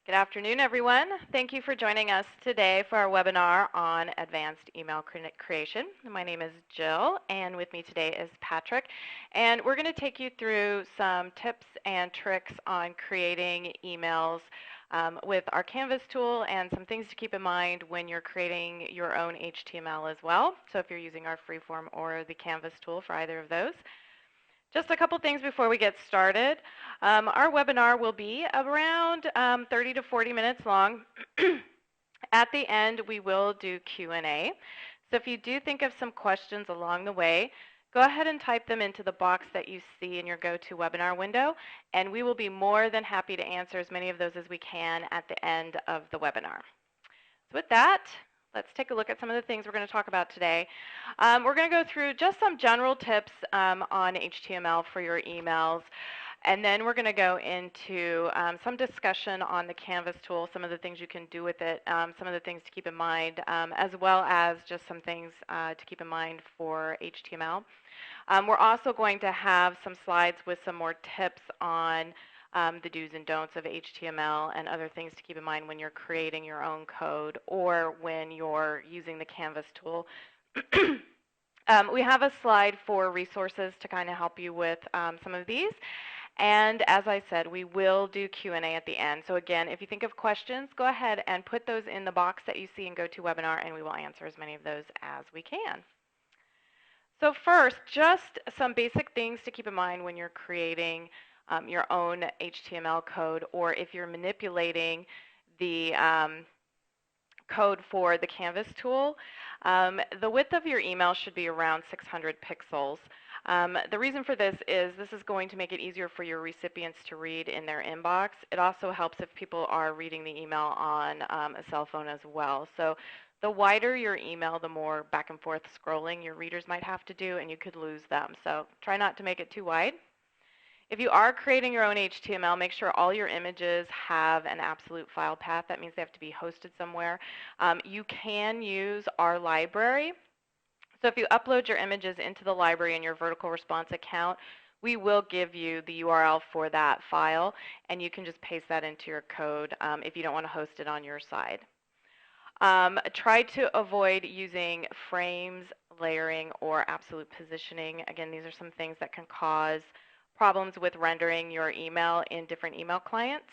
Good afternoon, everyone. Thank you for joining us today for our webinar on advanced email creation. My name is Jill, and with me today is Patrick. And we're going to take you through some tips and tricks on creating emails with our Canvas tool and some things to keep in mind when you're creating your own HTML as well. So if you're using our freeform or the Canvas tool for either of those. Just a couple things before we get started. Our webinar will be around 30 to 40 minutes long. At the end, we will do Q&A. So if you do think of some questions along the way, go ahead and type them into the box that you see in your GoToWebinar window, and we will be more than happy to answer as many of those as we can at the end of the webinar. So with that, let's take a look at some of the things we're going to talk about today. We're going to go through just some general tips on HTML for your emails. And then we're going to go into some discussion on the Canvas tool, some of the things you can do with it, some of the things to keep in mind, as well as just some things to keep in mind for HTML. We're also going to have some slides with some more tips on the do's and don'ts of HTML and other things to keep in mind when you're creating your own code or when you're using the Canvas tool. We have a slide for resources to kind of help you with some of these. And as I said, we will do Q&A at the end. So again, if you think of questions, go ahead and put those in the box that you see in GoToWebinar, and we will answer as many of those as we can. So first, just some basic things to keep in mind when you're creating your own HTML code, or if you're manipulating the code for the Canvas tool. The width of your email should be around 600 pixels. The reason for this is going to make it easier for your recipients to read in their inbox. It also helps if people are reading the email on a cell phone as well. So the wider your email, the more back and forth scrolling your readers might have to do, and you could lose them. So try not to make it too wide. If you are creating your own HTML, make sure all your images have an absolute file path. That means they have to be hosted somewhere. You can use our library. So if you upload your images into the library in your vertical response account, we will give you the URL for that file, and you can just paste that into your code if you don't want to host it on your side. Try to avoid using frames, layering, or absolute positioning. Again, these are some things that can cause problems with rendering your email in different email clients.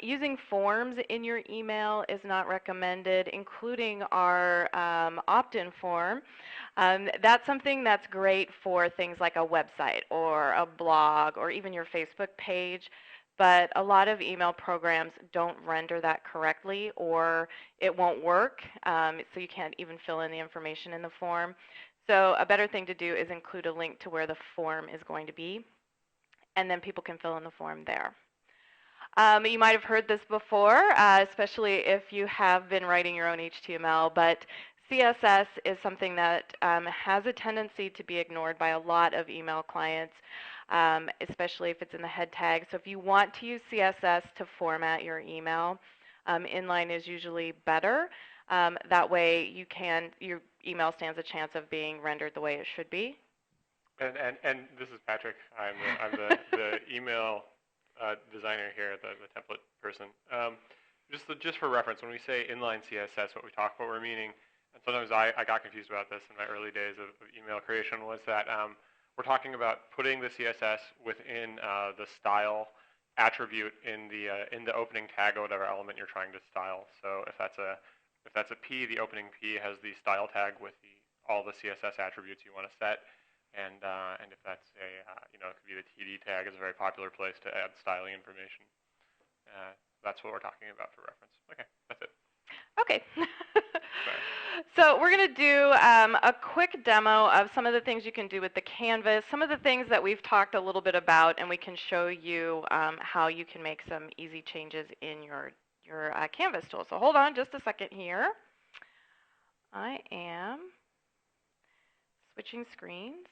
Using forms in your email is not recommended, including our opt-in form. That's something that's great for things like a website or a blog or even your Facebook page, but a lot of email programs don't render that correctly, or it won't work, so you can't even fill in the information in the form. So a better thing to do is include a link to where the form is going to be, and then people can fill in the form there. You might have heard this before, especially if you have been writing your own HTML, but CSS is something that has a tendency to be ignored by a lot of email clients, especially if it's in the head tag. So if you want to use CSS to format your email, inline is usually better. That way your email stands a chance of being rendered the way it should be. And this is Patrick. I'm the email designer here, the template person. Just for reference, when we say inline CSS, what we're meaning, and sometimes I got confused about this in my early days of email creation, was that we're talking about putting the CSS within the style attribute in the opening tag of whatever element you're trying to style. So if that's a P, the opening P has the style tag with all the CSS attributes you want to set. And if that's it could be the TD tag is a very popular place to add styling information. That's what we're talking about for reference. Okay, that's it. Okay. So we're going to do a quick demo of some of the things you can do with the Canvas, some of the things that we've talked a little bit about, and we can show you how you can make some easy changes in your Canvas tool. So hold on just a second here. I am switching screens.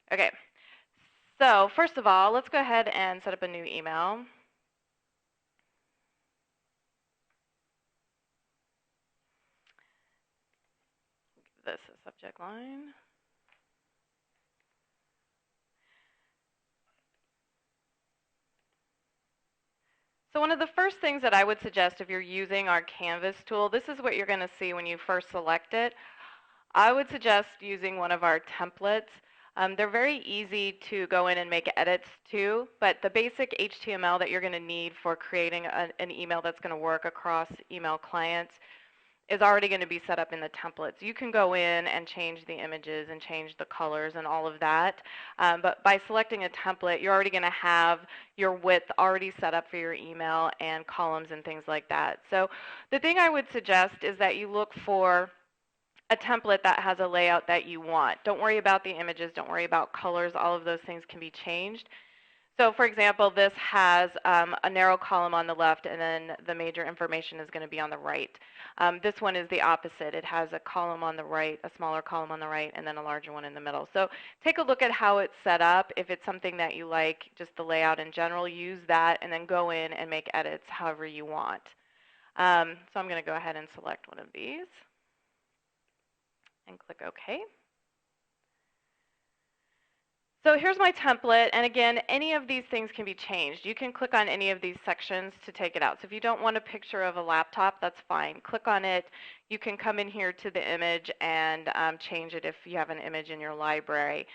Okay, so first of all, let's go ahead and set up a new email. Give this a subject line. So one of the first things that I would suggest if you're using our Canvas tool, this is what you're going to see when you first select it. I would suggest using one of our templates. They're very easy to go in and make edits to, but the basic HTML that you're going to need for creating an email that's going to work across email clients is already going to be set up in the templates. You can go in and change the images and change the colors and all of that, but by selecting a template, you're already going to have your width already set up for your email and columns and things like that. So the thing I would suggest is that you look for a template that has a layout that you want. Don't worry about the images, don't worry about colors, all of those things can be changed. So for example, this has a narrow column on the left and then the major information is going to be on the right. This one is the opposite. It has a column on the right, a smaller column on the right, and then a larger one in the middle. So take a look at how it's set up. If it's something that you like, just the layout in general, use that and then go in and make edits however you want. So I'm going to go ahead and select one of these and click OK. So here's my template, and again, any of these things can be changed. You can click on any of these sections to take it out. So if you don't want a picture of a laptop, that's fine. Click on it. You can come in here to the image and change it if you have an image in your library.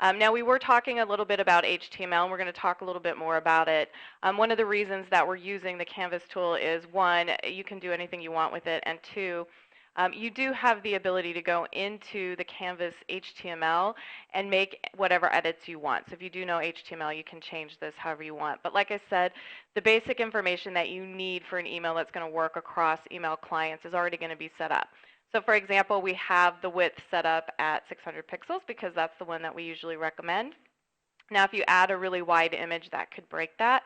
Now we were talking a little bit about HTML, and we're going to talk a little bit more about it. One of the reasons that we're using the Canvas tool is, one, you can do anything you want with it, and two, you do have the ability to go into the Canvas HTML and make whatever edits you want. So if you do know HTML, you can change this however you want. But like I said, the basic information that you need for an email that's going to work across email clients is already going to be set up. So for example, we have the width set up at 600 pixels because that's the one that we usually recommend. Now if you add a really wide image, that could break that.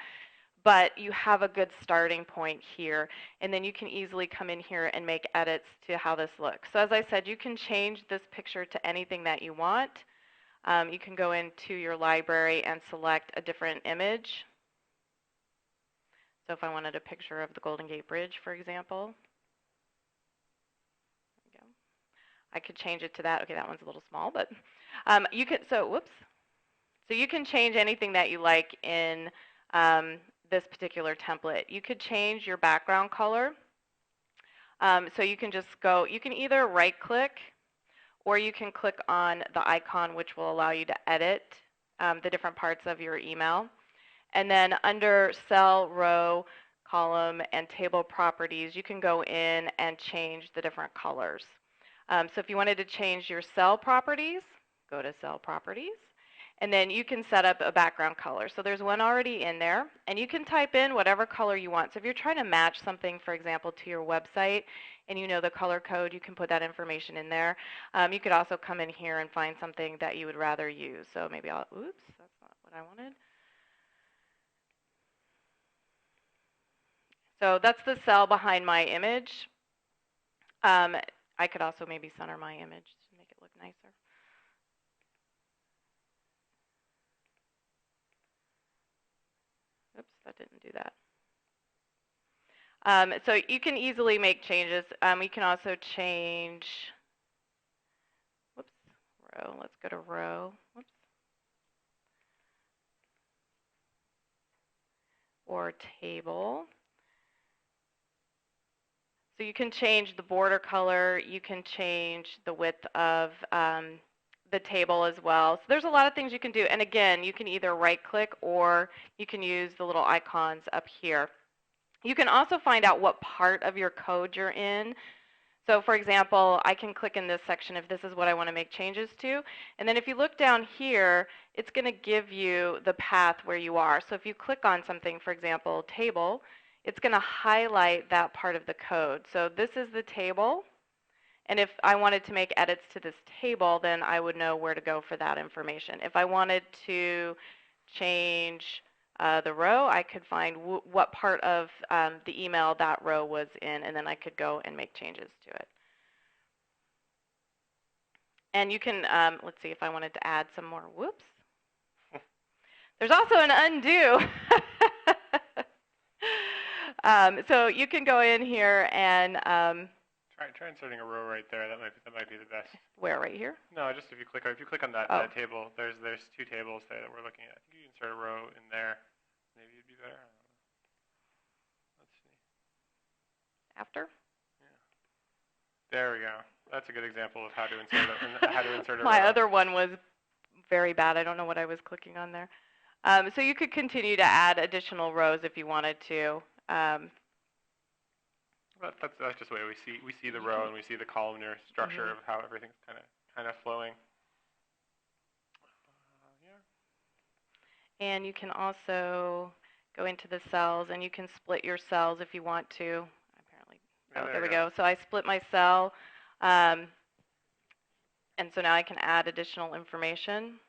But you have a good starting point here, and then you can easily come in here and make edits to how this looks. So as I said, you can change this picture to anything that you want. You can go into your library and select a different image. So if I wanted a picture of the Golden Gate Bridge, for example, there we go. I could change it to that. Okay, that one's a little small, but you can. So whoops. So you can change anything that you like in this particular template. You could change your background color. So you can just go, you can either right click or you can click on the icon, which will allow you to edit the different parts of your email. And then under cell, row, column, and table properties, you can go in and change the different colors. So if you wanted to change your cell properties, go to cell properties. And then you can set up a background color. So there's one already in there, and you can type in whatever color you want. So if you're trying to match something, for example, to your website, and you know the color code, you can put that information in there. You could also come in here and find something that you would rather use. So maybe I'll, oops, that's not what I wanted. So that's the cell behind my image. I could also maybe center my image to make it look nicer. Oops, that didn't do that. So you can easily make changes. You can also change, whoops, row. Let's go to row. Whoops. Or table. So you can change the border color. You can change the width of the table as well. So there's a lot of things you can do. And again, you can either right click or you can use the little icons up here. You can also find out what part of your code you're in. So for example, I can click in this section if this is what I want to make changes to. And then if you look down here, it's going to give you the path where you are. So if you click on something, for example, table, it's going to highlight that part of the code. So this is the table. And if I wanted to make edits to this table, then I would know where to go for that information. If I wanted to change the row, I could find what part of the email that row was in, and then I could go and make changes to it. And you can, let's see if I wanted to add some more, whoops. There's also an undo. So you can go in here and try inserting a row right there. That might be the best. Where, right here? No, just if you click on that, that table, there's two tables there that we're looking at. I think you can insert a row in there. Maybe it'd be better. After? There we go. That's a good example of how to insert a My row. other one was very bad. I don't know what I was clicking on there. So you could continue to add additional rows if you wanted to. That's just the way we see the row and we see the columnar structure of how everything's kind of flowing. Yeah. And you can also go into the cells, and you can split your cells if you want to. Apparently, there we go. So I split my cell, and so now I can add additional information.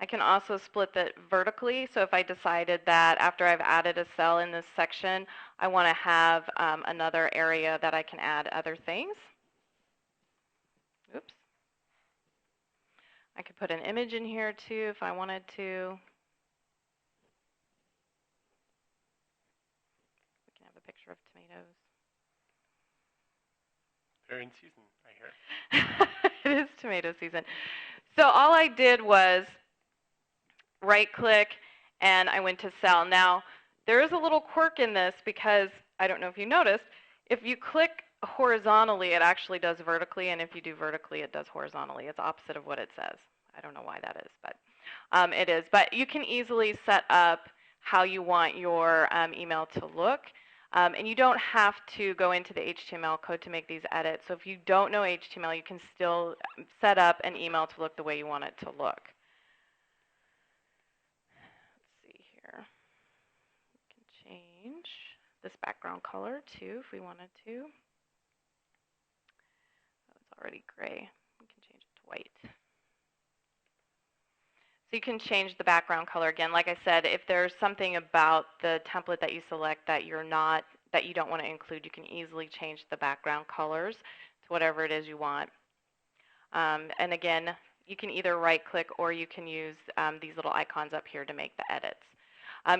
I can also split that vertically. So if I decided that after I've added a cell in this section, I want to have another area that I can add other things. Oops. I could put an image in here too if I wanted to. We can have a picture of tomatoes. They're in season, I hear. It is tomato season. So all I did was right-click, and I went to cell. Now, there is a little quirk in this because, I don't know if you noticed, if you click horizontally, it actually does vertically, and if you do vertically, it does horizontally. It's opposite of what it says. I don't know why that is, but it is. But you can easily set up how you want your email to look. And you don't have to go into the HTML code to make these edits. So if you don't know HTML, you can still set up an email to look the way you want it to look. Let's see here. We can change this background color too if we wanted to. Oh, it's already gray. We can change it to white. So you can change the background color again. Like I said, if there's something about the template that you select that you don't want to include, you can easily change the background colors to whatever it is you want. And again, you can either right-click or you can use these little icons up here to make the edits.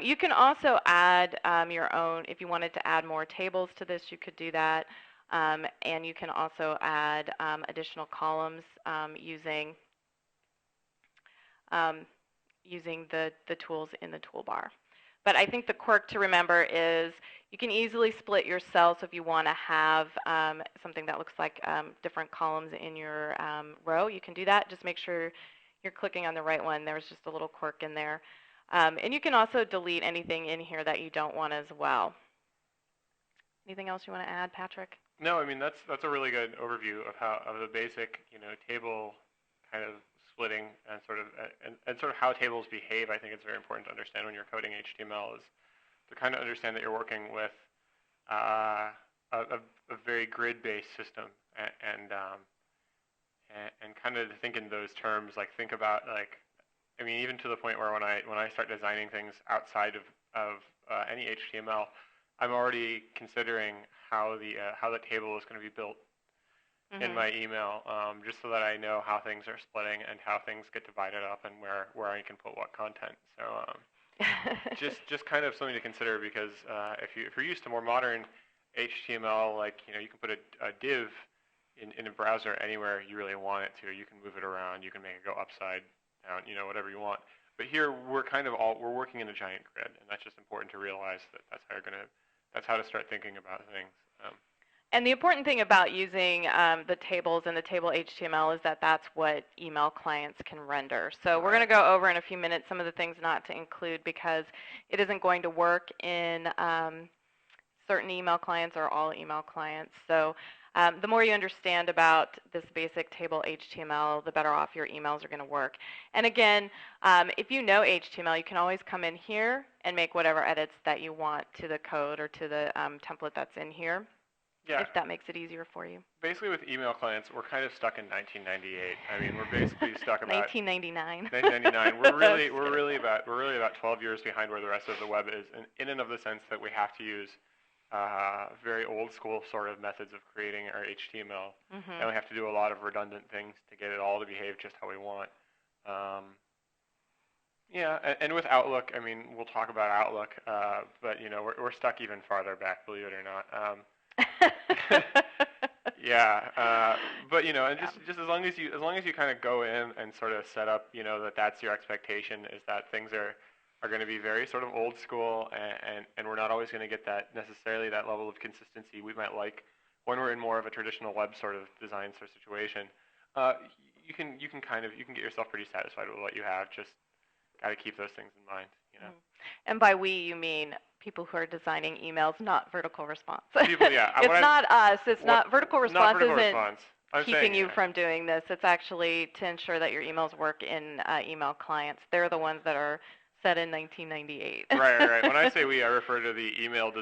You can also add your own, if you wanted to add more tables to this, you could do that. And you can also add additional columns using the tools in the toolbar. But I think the quirk to remember is you can easily split your cells. So if you want to have something that looks like different columns in your row, you can do that. Just make sure you're clicking on the right one. There's just a little quirk in there. And you can also delete anything in here that you don't want as well. Anything else you want to add, Patrick? No, I mean that's a really good overview of the basic table kind of splitting and sort of how tables behave. I think it's very important to understand when you're coding HTML is to kind of understand that you're working with a very grid-based system and kind of think in those terms. Like think about I mean even to the point where when I start designing things outside of any HTML, I'm already considering how the table is going to be built in my email, just so that I know how things are splitting and how things get divided up and where I can put what content. So just kind of something to consider because if you're used to more modern HTML, like you can put a div in a browser anywhere you really want it to. You can move it around. You can make it go upside down. Whatever you want. But here we're working in a giant grid, and that's just important to realize that that's how to start thinking about things. And the important thing about using the tables and the table HTML is that that's what email clients can render. So we're going to go over in a few minutes some of the things not to include because it isn't going to work in certain email clients or all email clients. So the more you understand about this basic table HTML, the better off your emails are going to work. And again, if you know HTML, you can always come in here and make whatever edits that you want to the code or to the template that's in here. Yeah. If that makes it easier for you. Basically, with email clients, we're kind of stuck in 1998. I mean, we're basically stuck about 1999. 1999. We're really about 12 years behind where the rest of the web is, in and of the sense that we have to use very old school sort of methods of creating our HTML, and we have to do a lot of redundant things to get it all to behave just how we want. Yeah, and with Outlook, I mean, we'll talk about Outlook, but we're stuck even farther back, believe it or not. Yeah, but and Yeah. just as long as you kind of go in and sort of set up, that that's your expectation is that things are going to be very sort of old school, and we're not always going to get that necessarily that level of consistency we might like when we're in more of a traditional web sort of design sort of situation. Uh, you can get yourself pretty satisfied with what you have. Just got to keep those things in mind. Mhm. And by we, you mean people who are designing emails, not vertical response. People, yeah. It's not us. It's What not vertical not response vertical isn't response. I'm saying, keeping you from doing this. It's actually to ensure that your emails work in email clients. They're the ones that are set in 1998. Right. When I say we, I refer to the email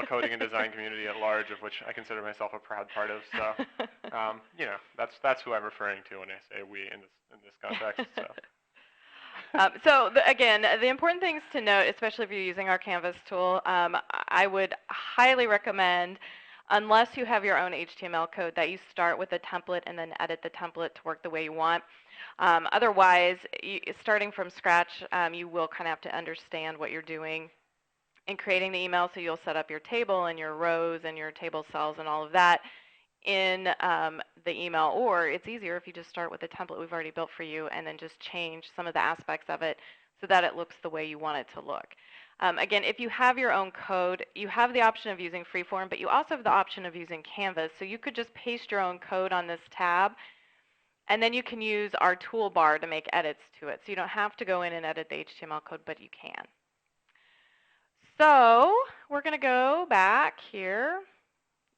coding and design community at large, of which I consider myself a proud part of. So, that's who I'm referring to when I say we in this context. So. Again, the important things to note, especially if you're using our Canvas tool, I would highly recommend, unless you have your own HTML code, that you start with a template and then edit the template to work the way you want. Otherwise, starting from scratch, you will kind of have to understand what you're doing in creating the email. So you'll set up your table and your rows and your table cells and all of that in the email, or it's easier if you just start with a template we've already built for you and then just change some of the aspects of it so that it looks the way you want it to look. Again, if you have your own code, you have the option of using Freeform, but you also have the option of using Canvas. So you could just paste your own code on this tab, and then you can use our toolbar to make edits to it. So you don't have to go in and edit the HTML code, but you can. So we're going to go back here.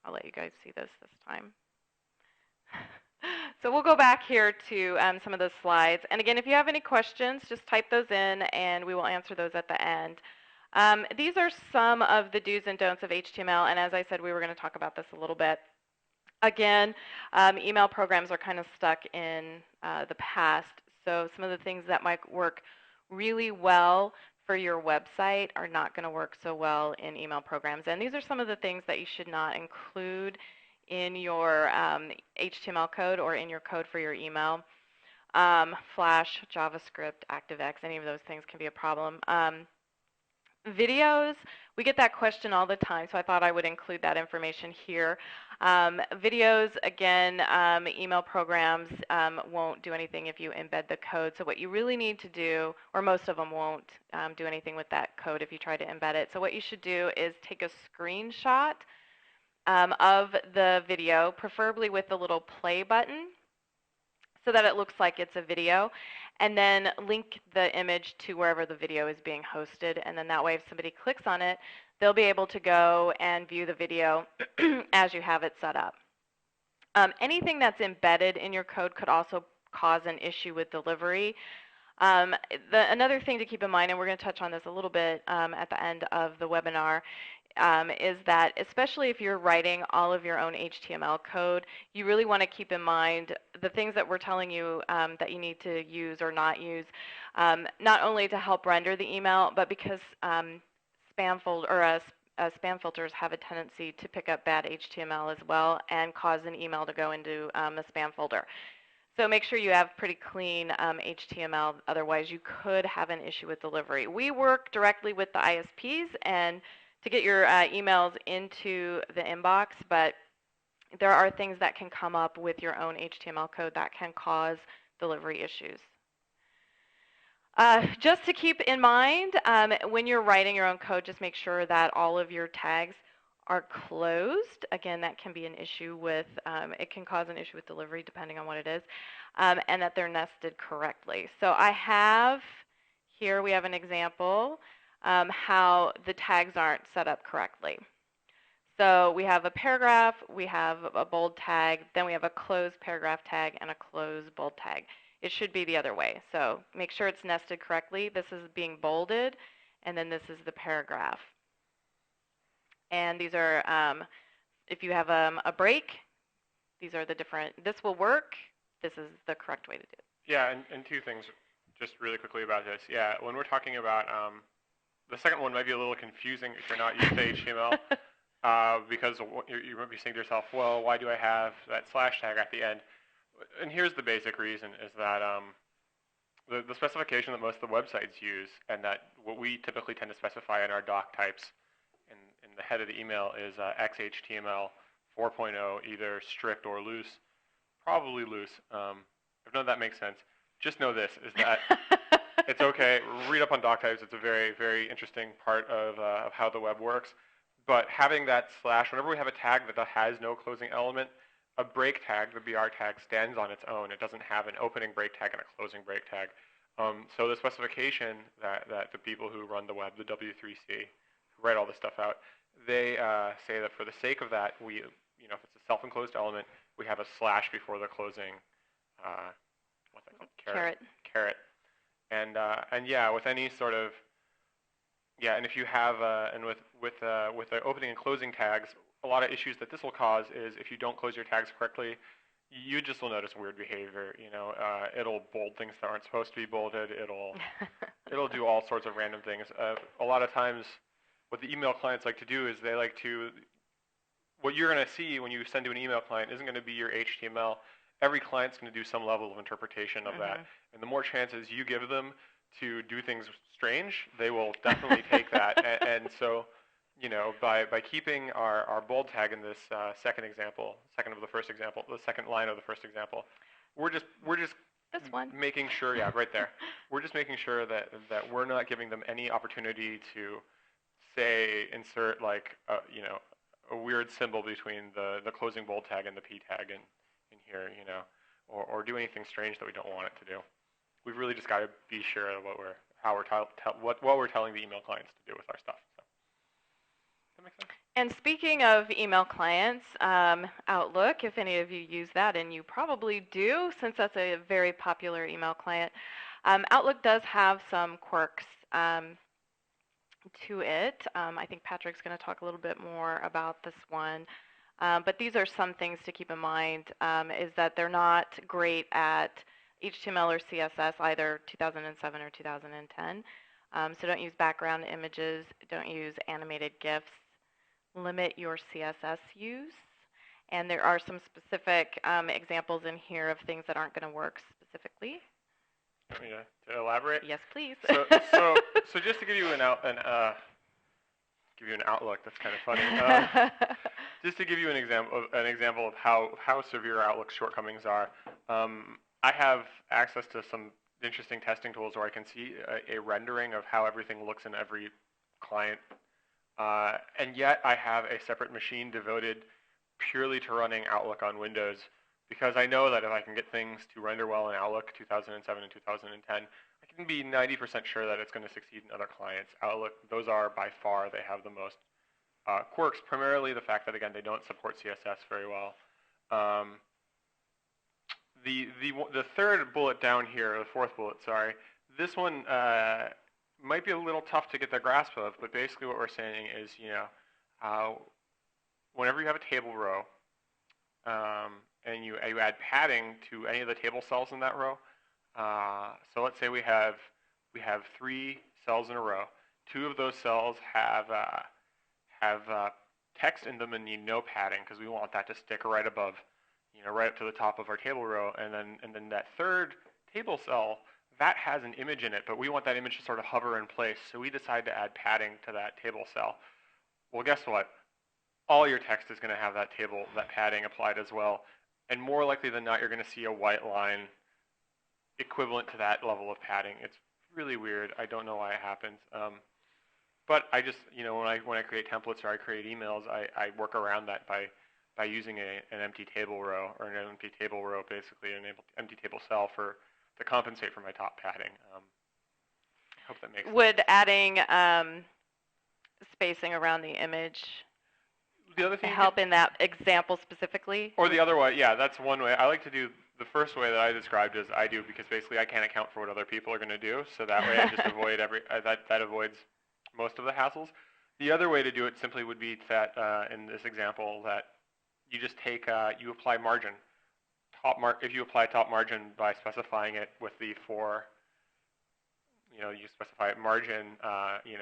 I'll let you guys see this time. So we'll go back here to some of those slides. And again, if you have any questions, just type those in and we will answer those at the end. These are some of the do's and don'ts of HTML. And as I said, we were going to talk about this a little bit. Again, email programs are kind of stuck in the past. So some of the things that might work really well for your website are not going to work so well in email programs. And these are some of the things that you should not include in your HTML code or in your code for your email. Flash, JavaScript, ActiveX, any of those things can be a problem. Videos, we get that question all the time, so I thought I would include that information here. Videos, again, email programs won't do anything if you embed the code. So what you really need to do, or most of them won't do anything with that code if you try to embed it. So what you should do is take a screenshot of the video, preferably with the little play button, so that it looks like it's a video, and then link the image to wherever the video is being hosted, and then that way if somebody clicks on it, they'll be able to go and view the video as you have it set up. Anything that's embedded in your code could also cause an issue with delivery. Another thing to keep in mind, and we're going to touch on this a little bit at the end of the webinar, is that especially if you're writing all of your own HTML code, you really want to keep in mind the things that we're telling you that you need to use or not use, not only to help render the email, but because spam filters have a tendency to pick up bad HTML as well and cause an email to go into a spam folder. So make sure you have pretty clean HTML, otherwise you could have an issue with delivery. We work directly with the ISPs and to get your emails into the inbox, but there are things that can come up with your own HTML code that can cause delivery issues. Just to keep in mind, when you're writing your own code, just make sure that all of your tags are closed. Again, that can be an issue with, it can cause an issue with delivery depending on what it is, and that they're nested correctly. So I have, here we have an example how the tags aren't set up correctly. So we have a paragraph, we have a bold tag, then we have a closed paragraph tag and a closed bold tag. It should be the other way. So make sure it's nested correctly. This is being bolded, and then this is the paragraph. And these are, if you have a break, these are the different, this will work. This is the correct way to do it. Yeah, and two things just really quickly about this. Yeah, when we're talking about, the second one might be a little confusing if you're not used to HTML. Because you might be saying to yourself, well, why do I have that slash tag at the end? And here's the basic reason is that the specification that most of the websites use and that what we typically tend to specify in our doc types in the head of the email is XHTML 4.0, either strict or loose. Probably loose. If none of that makes sense, just know this, is that it's okay. Read up on doc types. It's a very, very interesting part of how the web works. But having that slash, whenever we have a tag that has no closing element, a break tag, the BR tag, stands on its own. It doesn't have an opening break tag and a closing break tag. So the specification that the people who run the web, the W3C, who write all this stuff out, they say that for the sake of that, we, if it's a self-enclosed element, we have a slash before the closing, what's that called? Caret. And yeah, with any sort of, and if you have, and with the opening and closing tags, a lot of issues that this will cause is if you don't close your tags correctly, you just will notice weird behavior. It'll bold things that aren't supposed to be bolded. It'll do all sorts of random things. A lot of times, what the email clients like to do is they like to, what you're going to see when you send to an email client isn't going to be your HTML. Every client's going to do some level of interpretation of that. And the more chances you give them to do things strange, they will definitely take that. And so, by keeping our bold tag in this second line of the first example, we're just this one. making sure, right there. We're just making sure that we're not giving them any opportunity to say insert like a weird symbol between the closing bold tag and the P tag in here, or do anything strange that we don't want it to do. We've really just got to be sure of what we're telling the email clients to do with our stuff. So, that makes sense. And speaking of email clients, Outlook, if any of you use that, and you probably do, since that's a very popular email client, Outlook does have some quirks to it. I think Patrick's going to talk a little bit more about this one. But these are some things to keep in mind, is that they're not great at HTML or CSS, either 2007 or 2010. So don't use background images, don't use animated GIFs, limit your CSS use. And there are some specific examples in here of things that aren't going to work specifically. Want me to elaborate? Yes, please. So just to give you an outlook, that's kind of funny. Just to give you an example of how severe Outlook's shortcomings are, I have access to some interesting testing tools where I can see a rendering of how everything looks in every client, and yet I have a separate machine devoted purely to running Outlook on Windows, because I know that if I can get things to render well in Outlook 2007 and 2010, I can be 90% sure that it's going to succeed in other clients. Outlook, those are by far, they have the most quirks, primarily the fact that, again, they don't support CSS very well. The third bullet down here, or the fourth bullet, sorry, this one might be a little tough to get the grasp of, but basically what we're saying is, whenever you have a table row, and you add padding to any of the table cells in that row, so let's say we have 3 cells in a row. 2 of those cells have text in them and need no padding, because we want that to stick right above, right up to the top of our table row. And then that third table cell, that has an image in it, but we want that image to sort of hover in place. So we decide to add padding to that table cell. Well, guess what? All your text is going to have that padding applied as well. And more likely than not, you're going to see a white line equivalent to that level of padding. It's really weird. I don't know why it happens. But I just, when I create templates or I create emails, I work around that by using an empty table row, or an empty table row, basically an empty table cell to compensate for my top padding. I hope that makes sense. Would adding spacing around the image help in that example specifically? Or the other way, yeah, that's one way. I like to do the first way that I described as I do, because basically I can't account for what other people are going to do, so that way I just avoid that avoids most of the hassles. The other way to do it simply would be that in this example, that you just take you apply margin. If you apply top margin by specifying it with the 4, you specify margin, you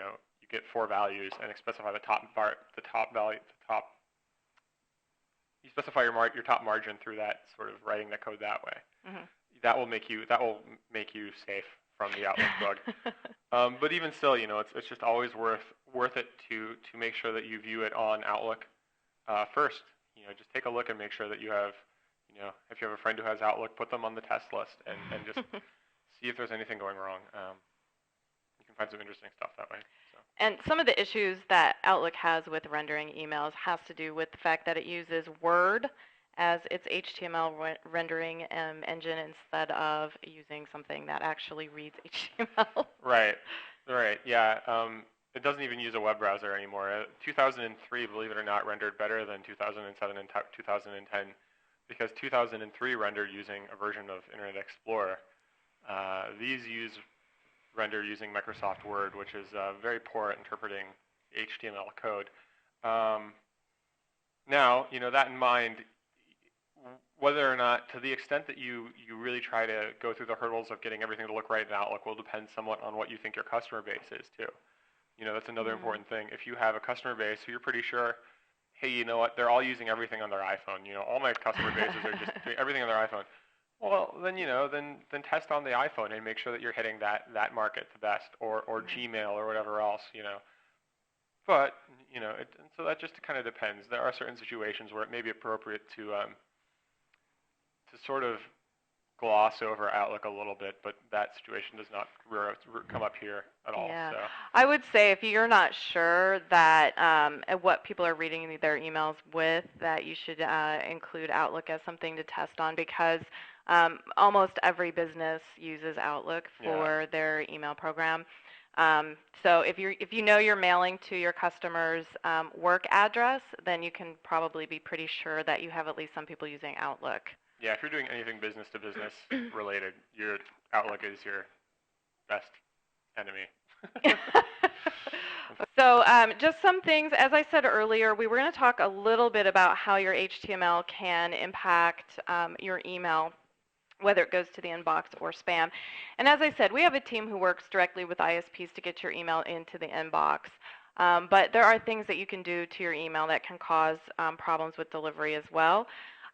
get 4 values, and specify the top value, you specify your top margin through that, sort of writing the code that way. Mm-hmm. That will make you safe from the Outlook bug. But even still, it's just always worth it to make sure that you view it on Outlook first. just take a look and make sure that you have, if you have a friend who has Outlook, put them on the test list and just see if there's anything going wrong. You can find some interesting stuff that way. So. And some of the issues that Outlook has with rendering emails has to do with the fact that it uses Word as its HTML rendering engine instead of using something that actually reads HTML. Right, yeah. It doesn't even use a web browser anymore. 2003, believe it or not, rendered better than 2007 and 2010 because 2003 rendered using a version of Internet Explorer. These render using Microsoft Word, which is very poor at interpreting HTML code. Now, that in mind, whether or not, to the extent that you really try to go through the hurdles of getting everything to look right in Outlook will depend somewhat on what you think your customer base is too. That's another important thing. If you have a customer base who you're pretty sure, hey, you know what, they're all using everything on their iPhone. All my customer bases are just doing everything on their iPhone. Well, then then test on the iPhone and make sure that you're hitting that market the best, or Gmail or whatever else. But and so that just kind of depends. There are certain situations where it may be appropriate to sort of gloss over Outlook a little bit, but that situation does not come up here at all. Yeah. So. I would say if you're not sure that what people are reading their emails with, that you should include Outlook as something to test on, because almost every business uses Outlook for their email program. So if you know you're mailing to your customer's work address, then you can probably be pretty sure that you have at least some people using Outlook. Yeah, if you're doing anything business to business related, your Outlook is your best enemy. So just some things, as I said earlier, we were going to talk a little bit about how your HTML can impact your email, whether it goes to the inbox or spam. And as I said, we have a team who works directly with ISPs to get your email into the inbox. But there are things that you can do to your email that can cause problems with delivery as well.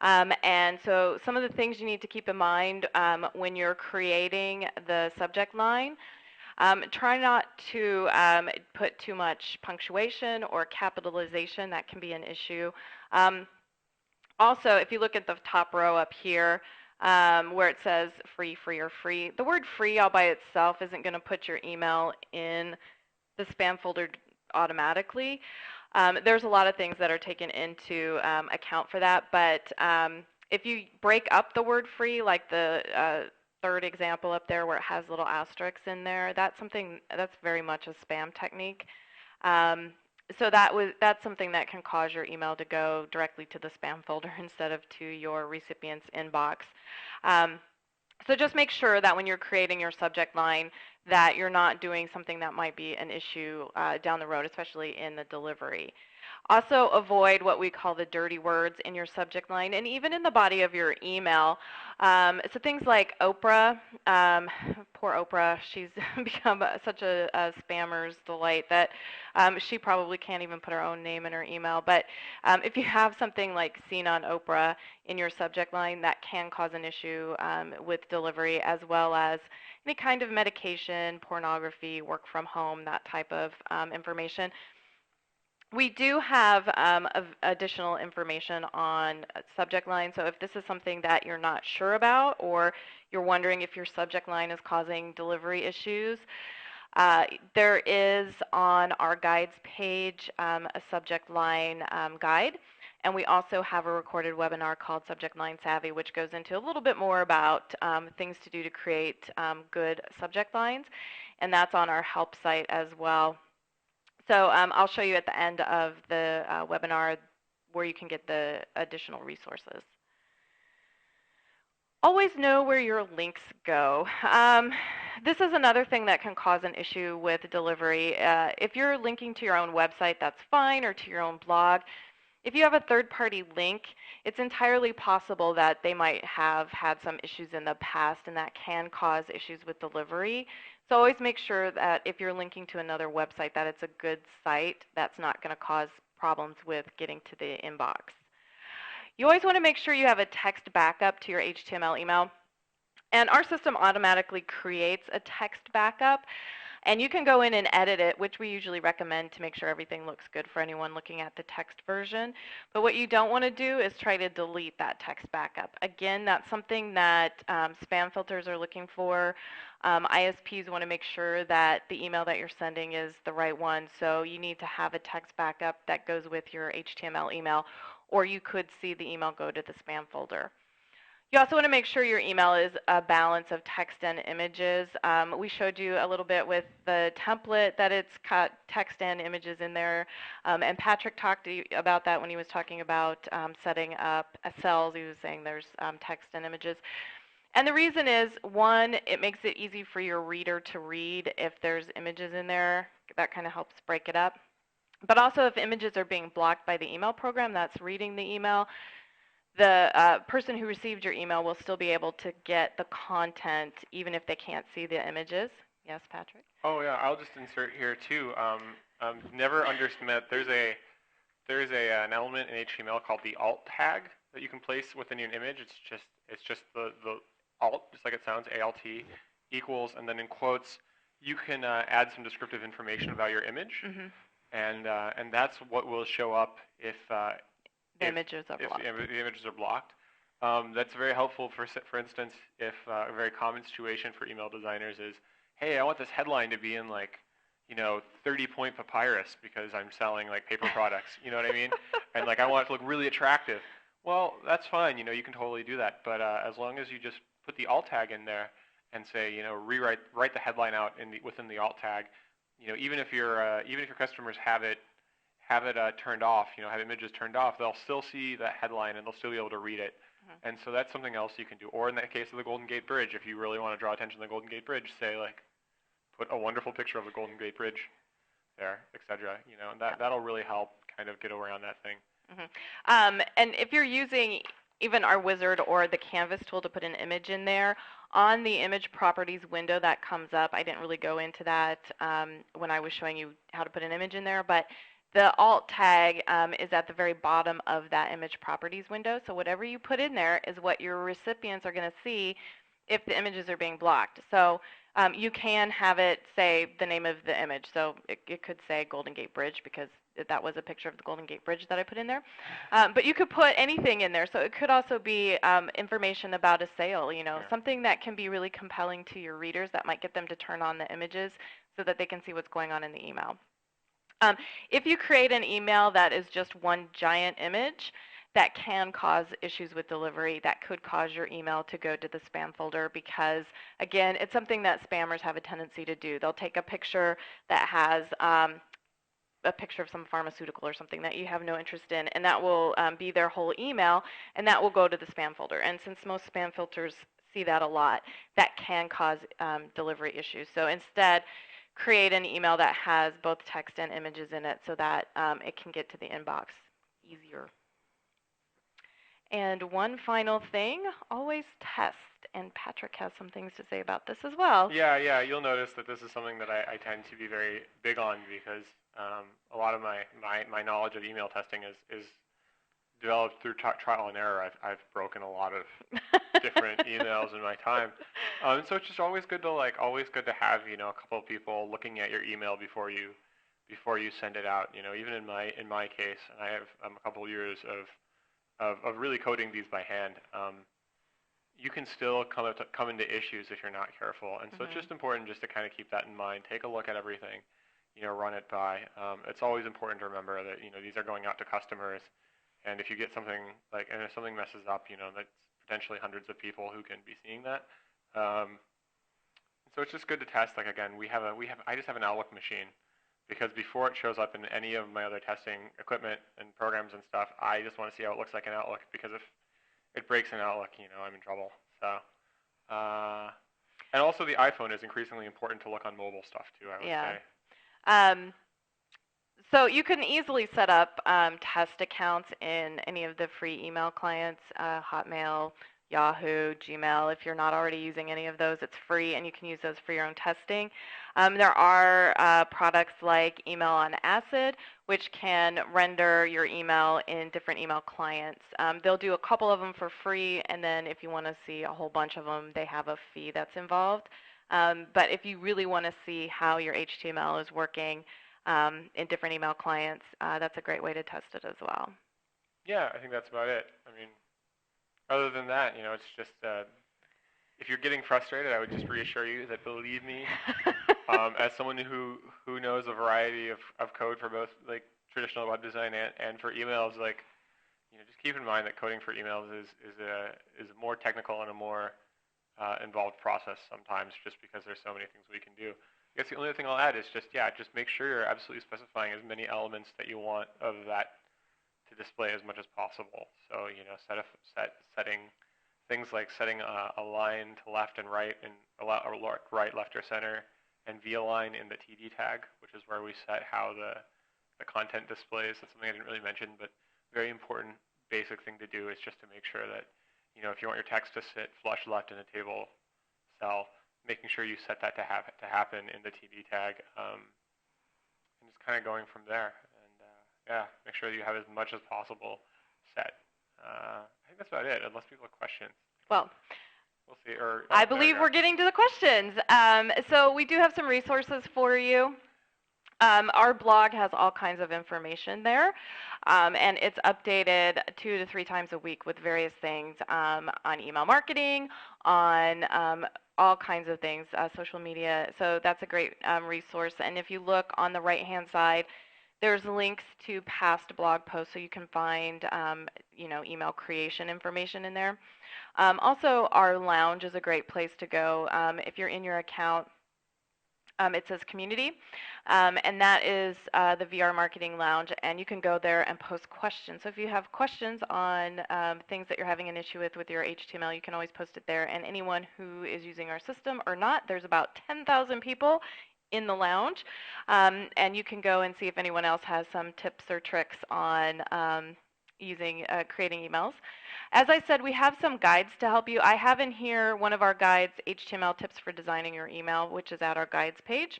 And so some of the things you need to keep in mind when you're creating the subject line, try not to put too much punctuation or capitalization. That can be an issue. Also, if you look at the top row up here, where it says free, free, or free, the word free all by itself isn't going to put your email in the spam folder automatically. There's a lot of things that are taken into account for that, but if you break up the word free, like the third example up there where it has little asterisks in there, that's very much a spam technique. So that's something that can cause your email to go directly to the spam folder instead of to your recipient's inbox. So just make sure that when you're creating your subject line that you're not doing something that might be an issue down the road, especially in the delivery. Also avoid what we call the dirty words in your subject line and even in the body of your email. So things like Oprah, poor Oprah, she's become such a spammer's delight that she probably can't even put her own name in her email. But if you have something like seen on Oprah in your subject line, that can cause an issue with delivery, as well as any kind of medication, pornography, work from home, that type of information. We do have additional information on subject line, so if this is something that you're not sure about or you're wondering if your subject line is causing delivery issues, there is on our guides page a subject line guide, and we also have a recorded webinar called Subject Line Savvy, which goes into a little bit more about things to do to create good subject lines, and that's on our help site as well. So I'll show you at the end of the webinar where you can get the additional resources. Always know where your links go. This is another thing that can cause an issue with delivery. If you're linking to your own website, that's fine, or to your own blog. If you have a third-party link, it's entirely possible that they might have had some issues in the past, and that can cause issues with delivery. So always make sure that if you're linking to another website, that it's a good site that's not going to cause problems with getting to the inbox. You always want to make sure you have a text backup to your HTML email. And our system automatically creates a text backup. And you can go in and edit it, which we usually recommend to make sure everything looks good for anyone looking at the text version. But what you don't want to do is try to delete that text backup. Again, that's something that spam filters are looking for. ISPs want to make sure that the email that you're sending is the right one, so you need to have a text backup that goes with your HTML email, or you could see the email go to the spam folder. You also want to make sure your email is a balance of text and images. We showed you a little bit with the template that it's got text and images in there. And Patrick talked about that when he was talking about setting up cells. He was saying there's text and images. And the reason is, one, it makes it easy for your reader to read if there's images in there. That kind of helps break it up. But also, if images are being blocked by the email program that's reading the email, the person who received your email will still be able to get the content even if they can't see the images. Yes, Patrick? Oh yeah, I'll just insert here too. Never underestimate. There's an element in HTML called the alt tag that you can place within an image. It's just the alt, just like it sounds, alt equals, and then in quotes, you can add some descriptive information about your image, Mm-hmm. and that's what will show up if The images are blocked. If the images are blocked. That's very helpful for instance, if a very common situation for email designers is, hey, I want this headline to be in like, 30-point papyrus because I'm selling like paper products. You know what I mean? And like I want it to look really attractive. Well, that's fine. You can totally do that. But as long as you just put the alt tag in there and say, write the headline out within the alt tag. Even if your customers have it turned off, have images turned off, they'll still see that headline and they'll still be able to read it. Mm-hmm. And so that's something else you can do. Or in that case of the Golden Gate Bridge, if you really want to draw attention to the Golden Gate Bridge, say like, put a wonderful picture of the Golden Gate Bridge there, etc. And that'll really help kind of get around that thing. Mm-hmm. And if you're using even our wizard or the canvas tool to put an image in there, on the image properties window that comes up, I didn't really go into that when I was showing you how to put an image in there, but the alt tag is at the very bottom of that image properties window. So whatever you put in there is what your recipients are going to see if the images are being blocked. So you can have it say the name of the image. So it could say Golden Gate Bridge because that was a picture of the Golden Gate Bridge that I put in there. But you could put anything in there. So it could also be information about a sale, Sure. Something that can be really compelling to your readers that might get them to turn on the images so that they can see what's going on in the email. If you create an email that is just one giant image, that can cause issues with delivery. That could cause your email to go to the spam folder because, again, it's something that spammers have a tendency to do. They'll take a picture that has a picture of some pharmaceutical or something that you have no interest in, and that will be their whole email, and that will go to the spam folder. And since most spam filters see that a lot, that can cause delivery issues. So instead, create an email that has both text and images in it so that it can get to the inbox easier. And one final thing, always test. And Patrick has some things to say about this as well. Yeah, you'll notice that this is something that I tend to be very big on because a lot of my knowledge of email testing is developed through trial and error. I've broken a lot of different emails in my time. So it's just always good to have, a couple of people looking at your email before you send it out. Even in my case, and I have a couple of years of really coding these by hand, you can still come into issues if you're not careful. And so it's just important just to kind of keep that in mind. Take a look at everything, run it by. It's always important to remember that, these are going out to customers. And if you get something and if something messes up, that's potentially hundreds of people who can be seeing that. So it's just good to test. Like again, I just have an Outlook machine. Because before it shows up in any of my other testing equipment and programs and stuff, I just want to see how it looks like in Outlook. Because if it breaks in Outlook, I'm in trouble. So, and also the iPhone is increasingly important to look on mobile stuff too, I would say. So you can easily set up test accounts in any of the free email clients, Hotmail, Yahoo, Gmail. If you're not already using any of those, it's free, and you can use those for your own testing. There are products like Email on Acid, which can render your email in different email clients. They'll do a couple of them for free, and then if you want to see a whole bunch of them, they have a fee that's involved. But if you really want to see how your HTML is working in different email clients, that's a great way to test it as well. Yeah, I think that's about it. I mean, other than that, it's just if you're getting frustrated, I would just reassure you that, believe me, as someone who knows a variety of code for both like traditional web design and for emails, like just keep in mind that coding for emails is a more technical and a more involved process sometimes, just because there's so many things we can do. I guess the only thing I'll add is just make sure you're absolutely specifying as many elements that you want of that to display as much as possible. So setting things like setting a line to left and right, and right, left, or center, and v-align in the TD tag, which is where we set how the content displays. That's something I didn't really mention, but very important basic thing to do is just to make sure that if you want your text to sit flush left in a table cell, making sure you set that to happen in the TD tag, and just kind of going from there. And make sure that you have as much as possible set. I think that's about it, unless people have questions. Well, we'll see. I believe we're getting to the questions. So we do have some resources for you. Our blog has all kinds of information there, and it's updated 2 to 3 times a week with various things on email marketing, on all kinds of things, social media. So that's a great resource. And if you look on the right-hand side, there's links to past blog posts, so you can find email creation information in there. Also, our lounge is a great place to go. If you're in your account, it says community, and that is the VR Marketing Lounge, and you can go there and post questions. So if you have questions on things that you're having an issue with your HTML, you can always post it there, and anyone who is using our system or not, there's about 10,000 people in the lounge, and you can go and see if anyone else has some tips or tricks on creating emails. As I said, we have some guides to help you. I have in here one of our guides, HTML Tips for Designing Your Email, which is at our guides page.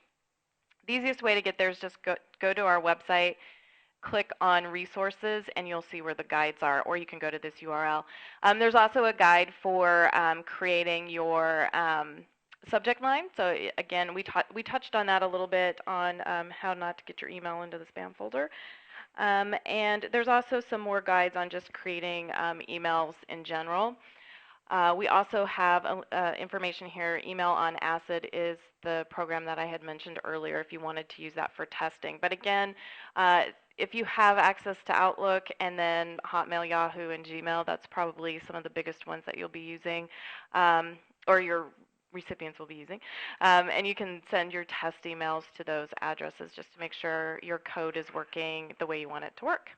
The easiest way to get there is just go to our website, click on resources, and you'll see where the guides are, or you can go to this URL. There's also a guide for creating your subject line. So again, we touched on that a little bit on how not to get your email into the spam folder. And there's also some more guides on just creating emails in general. We also have information here. Email on Acid is the program that I had mentioned earlier if you wanted to use that for testing. But again, if you have access to Outlook and then Hotmail, Yahoo, and Gmail, that's probably some of the biggest ones that you'll be using, or your recipients will be using. And you can send your test emails to those addresses just to make sure your code is working the way you want it to work.